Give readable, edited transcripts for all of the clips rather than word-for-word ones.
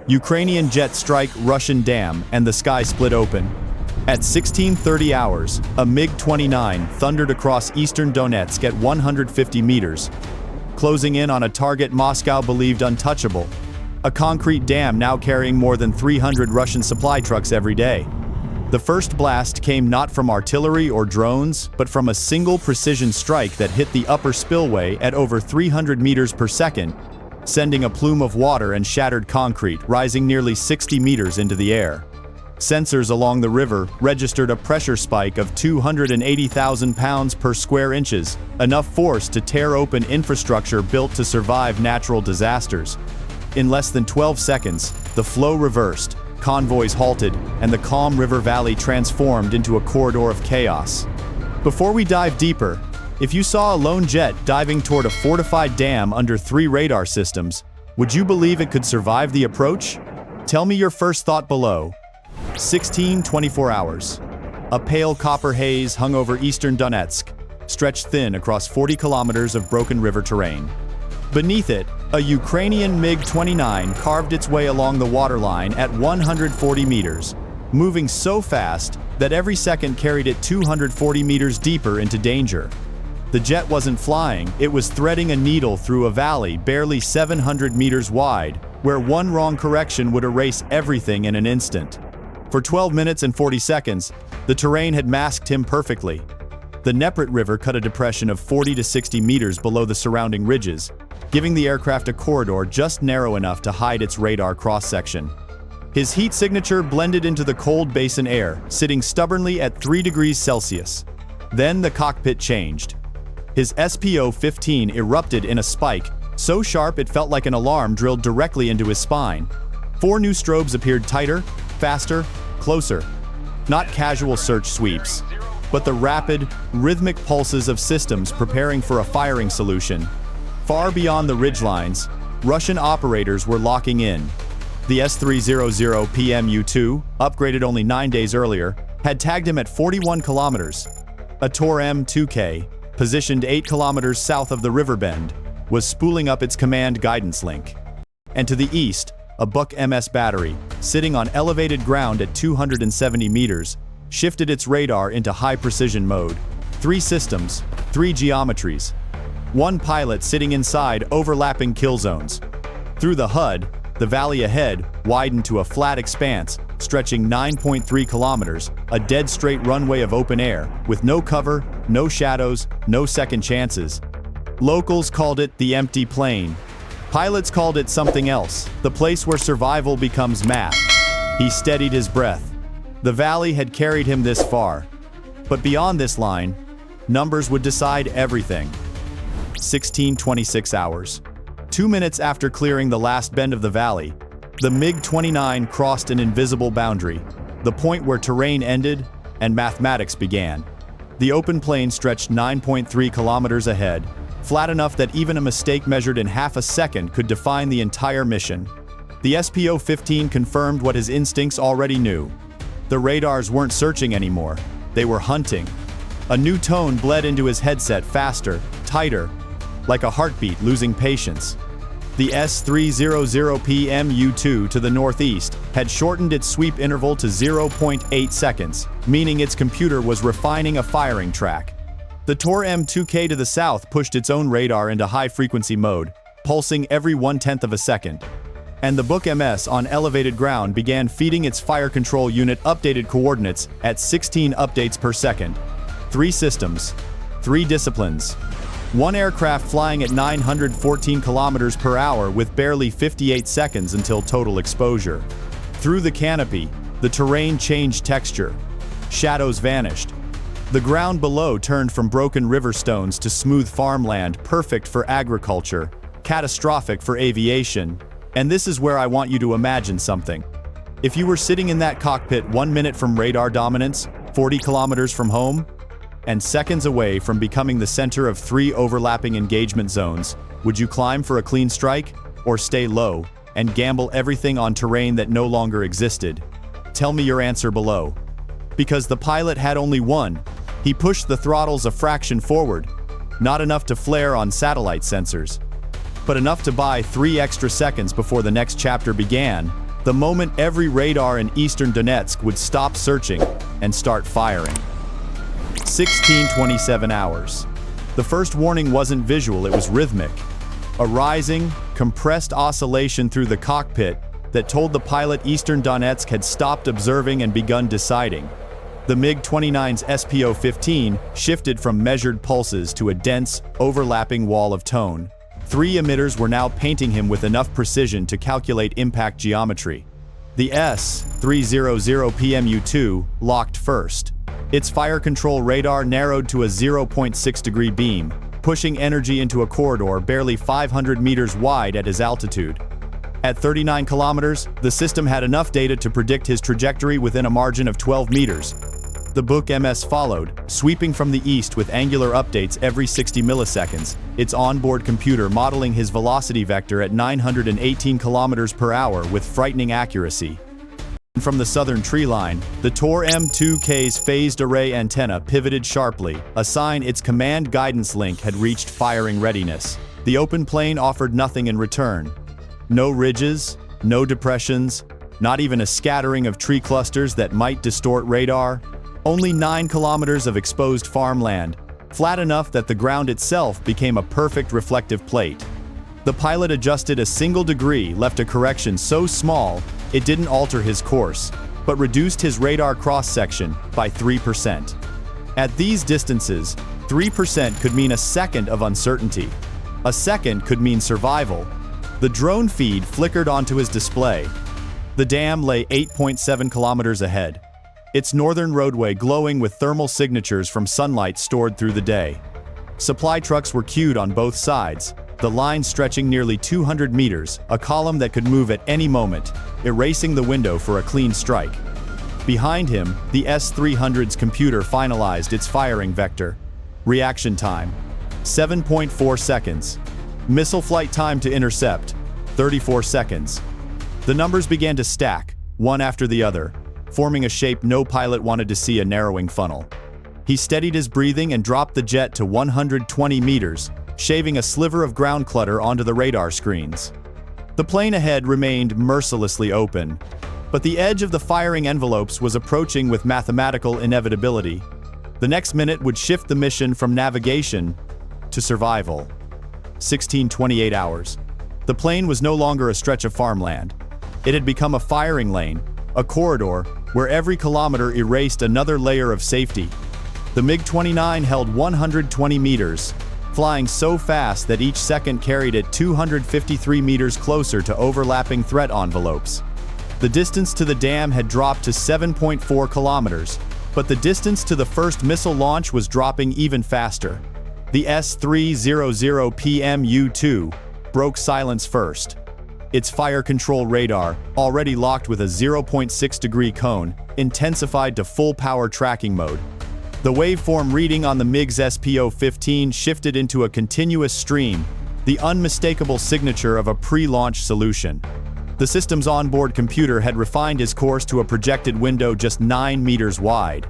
Ukrainian jet strike Russian dam and the sky split open. At 16:30 hours, a MiG-29 thundered across eastern Donetsk at 150 meters, closing in on a target Moscow believed untouchable. A concrete dam now carrying more than 300 Russian supply trucks every day. The first blast came not from artillery or drones, but from a single precision strike that hit the upper spillway at over 300 meters per second, sending a plume of water and shattered concrete rising nearly 60 meters into the air. Sensors along the river registered a pressure spike of 280,000 pounds per square inches, enough force to tear open infrastructure built to survive natural disasters. In less than 12 seconds, the flow reversed, convoys halted, and the calm river valley transformed into a corridor of chaos. Before we dive deeper, if you saw a lone jet diving toward a fortified dam under 3 radar systems, would you believe it could survive the approach? Tell me your first thought below. 16:24 hours. A pale copper haze hung over eastern Donetsk, stretched thin across 40 kilometers of broken river terrain. Beneath it, a Ukrainian MiG-29 carved its way along the waterline at 140 meters, moving so fast that every second carried it 240 meters deeper into danger. The jet wasn't flying, it was threading a needle through a valley barely 700 meters wide, where one wrong correction would erase everything in an instant. For 12 minutes and 40 seconds, the terrain had masked him perfectly. The Dnepr River cut a depression of 40 to 60 meters below the surrounding ridges, giving the aircraft a corridor just narrow enough to hide its radar cross-section. His heat signature blended into the cold basin air, sitting stubbornly at 3 degrees Celsius. Then the cockpit changed. His SPO-15 erupted in a spike, so sharp it felt like an alarm drilled directly into his spine. 4 new strobes appeared tighter, faster, closer. Not casual search sweeps, but the rapid, rhythmic pulses of systems preparing for a firing solution. Far beyond the ridgelines, Russian operators were locking in. The S-300 PMU-2, upgraded only 9 days earlier, had tagged him at 41 kilometers. A Tor M2K, positioned 8 kilometers south of the river bend, was spooling up its command guidance link. And to the east, a Buk MS battery, sitting on elevated ground at 270 meters, shifted its radar into high-precision mode. 3 systems, 3 geometries. 1 pilot sitting inside overlapping kill zones. Through the HUD, the valley ahead widened to a flat expanse, stretching 9.3 kilometers, a dead straight runway of open air, with no cover, no shadows, no second chances. Locals called it the empty plain. Pilots called it something else, the place where survival becomes math. He steadied his breath. The valley had carried him this far. But beyond this line, numbers would decide everything. 16:26 hours. 2 minutes after clearing the last bend of the valley, the MiG-29 crossed an invisible boundary, the point where terrain ended and mathematics began. The open plain stretched 9.3 kilometers ahead, flat enough that even a mistake measured in half a second could define the entire mission. The SPO-15 confirmed what his instincts already knew. The radars weren't searching anymore, they were hunting. A new tone bled into his headset, faster, tighter, like a heartbeat losing patience. The S-300 PMU-2 to the northeast had shortened its sweep interval to 0.8 seconds, meaning its computer was refining a firing track. The Tor M2K to the south pushed its own radar into high-frequency mode, pulsing every 1/10 of a second. And the Buk MS on elevated ground began feeding its fire control unit updated coordinates at 16 updates per second. 3 systems, 3 disciplines. 1 aircraft flying at 914 kilometers per hour with barely 58 seconds until total exposure. Through the canopy, the terrain changed texture. Shadows vanished. The ground below turned from broken river stones to smooth farmland, perfect for agriculture, catastrophic for aviation. And this is where I want you to imagine something. If you were sitting in that cockpit 1 minute from radar dominance, 40 kilometers from home, and seconds away from becoming the center of 3 overlapping engagement zones, would you climb for a clean strike, or stay low, and gamble everything on terrain that no longer existed? Tell me your answer below. Because the pilot had only one, he pushed the throttles a fraction forward, not enough to flare on satellite sensors, but enough to buy 3 extra seconds before the next chapter began, the moment every radar in eastern Donetsk would stop searching and start firing. 16:27 hours. The first warning wasn't visual, it was rhythmic. A rising, compressed oscillation through the cockpit that told the pilot eastern Donetsk had stopped observing and begun deciding. The MiG-29's SPO-15 shifted from measured pulses to a dense, overlapping wall of tone. 3 emitters were now painting him with enough precision to calculate impact geometry. The S-300PMU-2 locked first. Its fire control radar narrowed to a 0.6-degree beam, pushing energy into a corridor barely 500 meters wide at his altitude. At 39 kilometers, the system had enough data to predict his trajectory within a margin of 12 meters. The Buk MS followed, sweeping from the east with angular updates every 60 milliseconds, its onboard computer modeling his velocity vector at 918 kilometers per hour with frightening accuracy. From the southern tree line, the Tor M2K's phased array antenna pivoted sharply, a sign its command guidance link had reached firing readiness. The open plain offered nothing in return. No ridges, no depressions, not even a scattering of tree clusters that might distort radar. Only 9 kilometers of exposed farmland, flat enough that the ground itself became a perfect reflective plate. The pilot adjusted a single degree, left a correction so small it didn't alter his course, but reduced his radar cross-section by 3%. At these distances, 3% could mean a second of uncertainty. A second could mean survival. The drone feed flickered onto his display. The dam lay 8.7 kilometers ahead, its northern roadway glowing with thermal signatures from sunlight stored through the day. Supply trucks were queued on both sides, the line stretching nearly 200 meters, a column that could move at any moment, erasing the window for a clean strike. Behind him, the S-300's computer finalized its firing vector. Reaction time: 7.4 seconds. Missile flight time to intercept: 34 seconds. The numbers began to stack, one after the other, forming a shape no pilot wanted to see: a narrowing funnel. He steadied his breathing and dropped the jet to 120 meters, shaving a sliver of ground clutter onto the radar screens. The plane ahead remained mercilessly open, but the edge of the firing envelopes was approaching with mathematical inevitability. The next minute would shift the mission from navigation to survival. 16:28 hours. The plane was no longer a stretch of farmland. It had become a firing lane, a corridor where every kilometer erased another layer of safety. The MiG-29 held 120 meters, flying so fast that each second carried it 253 meters closer to overlapping threat envelopes. The distance to the dam had dropped to 7.4 kilometers, but the distance to the first missile launch was dropping even faster. The S-300PMU-2 broke silence first. Its fire control radar, already locked with a 0.6-degree cone, intensified to full-power tracking mode. The waveform reading on the MiG's SPO-15 shifted into a continuous stream, the unmistakable signature of a pre-launch solution. The system's onboard computer had refined his course to a projected window just 9 meters wide.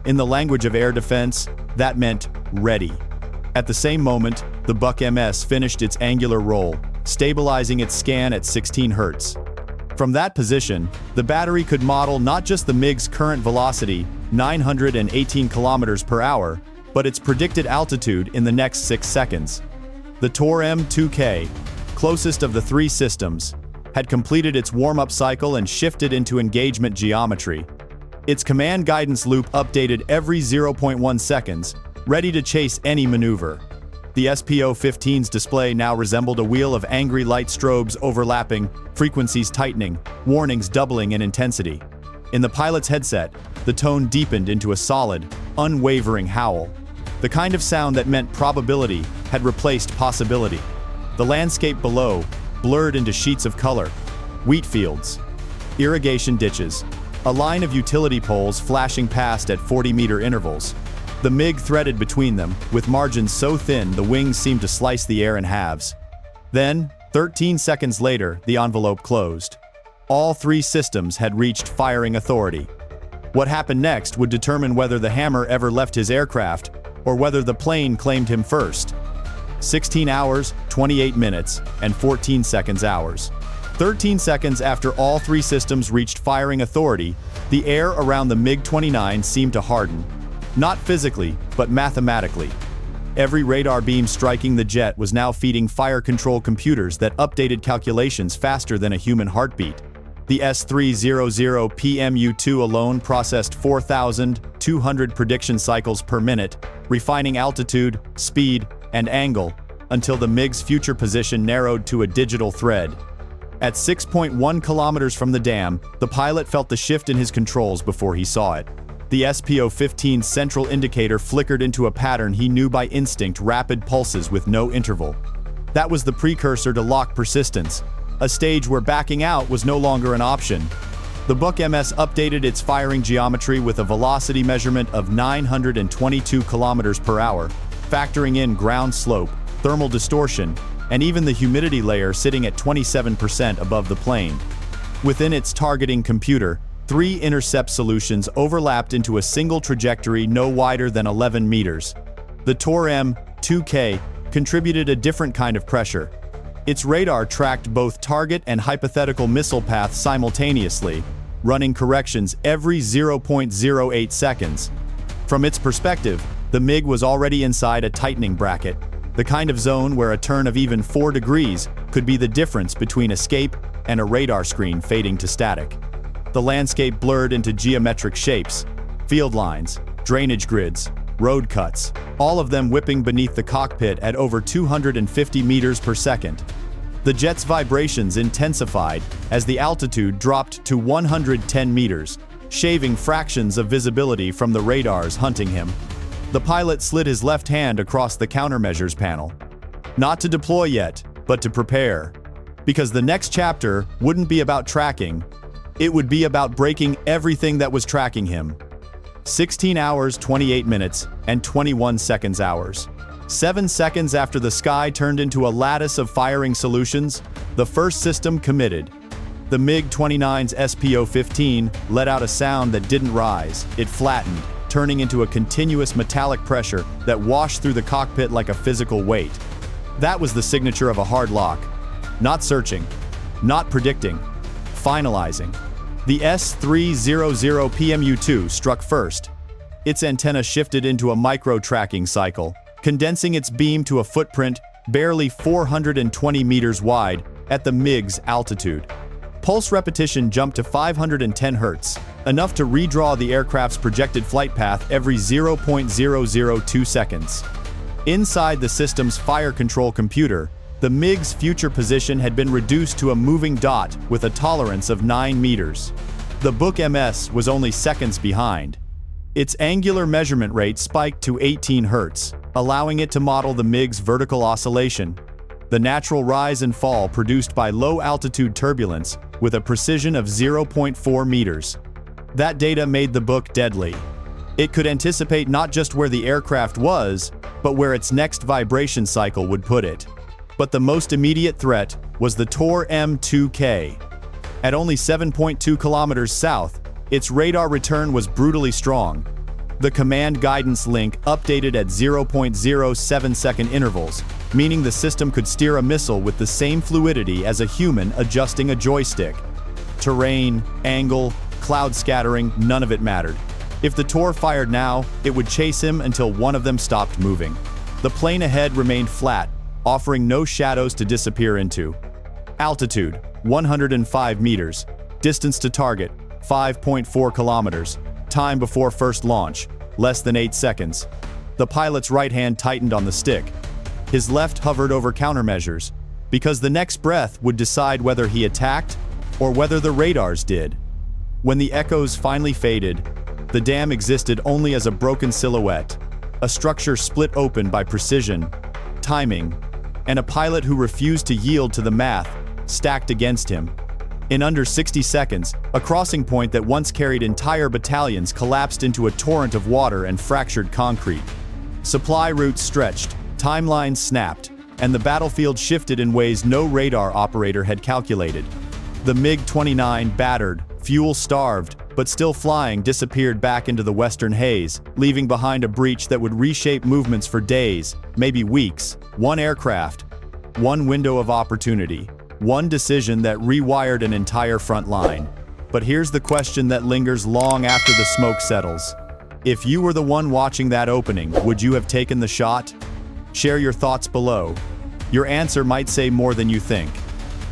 In the language of air defense, that meant ready. At the same moment, the Buk MS finished its angular roll, stabilizing its scan at 16 Hz. From that position, the battery could model not just the MiG's current velocity, 918 kilometers per hour, but its predicted altitude in the next 6 seconds. The Tor M2K, closest of the 3 systems, had completed its warm-up cycle and shifted into engagement geometry. Its command guidance loop updated every 0.1 seconds, ready to chase any maneuver. The SPO-15's display now resembled a wheel of angry light strobes overlapping, frequencies tightening, warnings doubling in intensity. In the pilot's headset, the tone deepened into a solid, unwavering howl. The kind of sound that meant probability had replaced possibility. The landscape below blurred into sheets of color: wheat fields, irrigation ditches, a line of utility poles flashing past at 40-meter intervals. The MiG threaded between them, with margins so thin the wings seemed to slice the air in halves. Then, 13 seconds later, the envelope closed. All 3 systems had reached firing authority. What happened next would determine whether the hammer ever left his aircraft, or whether the plane claimed him first. 16 hours, 28 minutes, and 14 seconds hours. 13 seconds after all three systems reached firing authority, the air around the MiG-29 seemed to harden. Not physically, but mathematically. Every radar beam striking the jet was now feeding fire control computers that updated calculations faster than a human heartbeat. The S-300 PMU-2 alone processed 4,200 prediction cycles per minute, refining altitude, speed, and angle, until the MiG's future position narrowed to a digital thread. At 6.1 kilometers from the dam, the pilot felt the shift in his controls before he saw it. The SPO-15's central indicator flickered into a pattern he knew by instinct: rapid pulses with no interval. That was the precursor to lock persistence, a stage where backing out was no longer an option. The Buk MS updated its firing geometry with a velocity measurement of 922 kilometers per hour, factoring in ground slope, thermal distortion, and even the humidity layer sitting at 27% above the plane. Within its targeting computer, three intercept solutions overlapped into a single trajectory no wider than 11 meters. The Tor M2K contributed a different kind of pressure. Its radar tracked both target and hypothetical missile paths simultaneously, running corrections every 0.08 seconds. From its perspective, the MiG was already inside a tightening bracket, the kind of zone where a turn of even 4 degrees could be the difference between escape and a radar screen fading to static. The landscape blurred into geometric shapes: field lines, drainage grids, road cuts, all of them whipping beneath the cockpit at over 250 meters per second. The jet's vibrations intensified as the altitude dropped to 110 meters, shaving fractions of visibility from the radars hunting him. The pilot slid his left hand across the countermeasures panel. Not to deploy yet, but to prepare. Because the next chapter wouldn't be about tracking, it would be about breaking everything that was tracking him. 16 hours, 28 minutes, and 21 seconds hours. 7 seconds after the sky turned into a lattice of firing solutions, the first system committed. The MiG-29's SPO-15 let out a sound that didn't rise. It flattened, turning into a continuous metallic pressure that washed through the cockpit like a physical weight. That was the signature of a hard lock. Not searching, not predicting, finalizing. The S-300 PMU-2 struck first. Its antenna shifted into a micro-tracking cycle, condensing its beam to a footprint barely 420 meters wide at the MiG's altitude. Pulse repetition jumped to 510 Hz, enough to redraw the aircraft's projected flight path every 0.002 seconds. Inside the system's fire control computer, the MiG's future position had been reduced to a moving dot with a tolerance of 9 meters. The Buk MS was only seconds behind. Its angular measurement rate spiked to 18 Hz, allowing it to model the MiG's vertical oscillation, the natural rise and fall produced by low-altitude turbulence, with a precision of 0.4 meters. That data made the Buk deadly. It could anticipate not just where the aircraft was, but where its next vibration cycle would put it. But the most immediate threat was the Tor M2K. At only 7.2 kilometers south, its radar return was brutally strong. The command guidance link updated at 0.07-second intervals, meaning the system could steer a missile with the same fluidity as a human adjusting a joystick. Terrain, angle, cloud scattering, none of it mattered. If the Tor fired now, it would chase him until one of them stopped moving. The plane ahead remained flat, offering no shadows to disappear into. Altitude, 105 meters. Distance to target, 5.4 kilometers. Time before first launch, less than 8 seconds. The pilot's right hand tightened on the stick. His left hovered over countermeasures, because the next breath would decide whether he attacked or whether the radars did. When the echoes finally faded, the dam existed only as a broken silhouette, a structure split open by precision, timing, and a pilot who refused to yield to the math stacked against him. In under 60 seconds, a crossing point that once carried entire battalions collapsed into a torrent of water and fractured concrete. Supply routes stretched, timelines snapped, and the battlefield shifted in ways no radar operator had calculated. The MiG-29, battered, fuel-starved, but still flying, disappeared back into the western haze, leaving behind a breach that would reshape movements for days, maybe weeks. One aircraft, one window of opportunity. One decision that rewired an entire front line. But here's the question that lingers long after the smoke settles. If you were the one watching that opening, would you have taken the shot? Share your thoughts below. Your answer might say more than you think.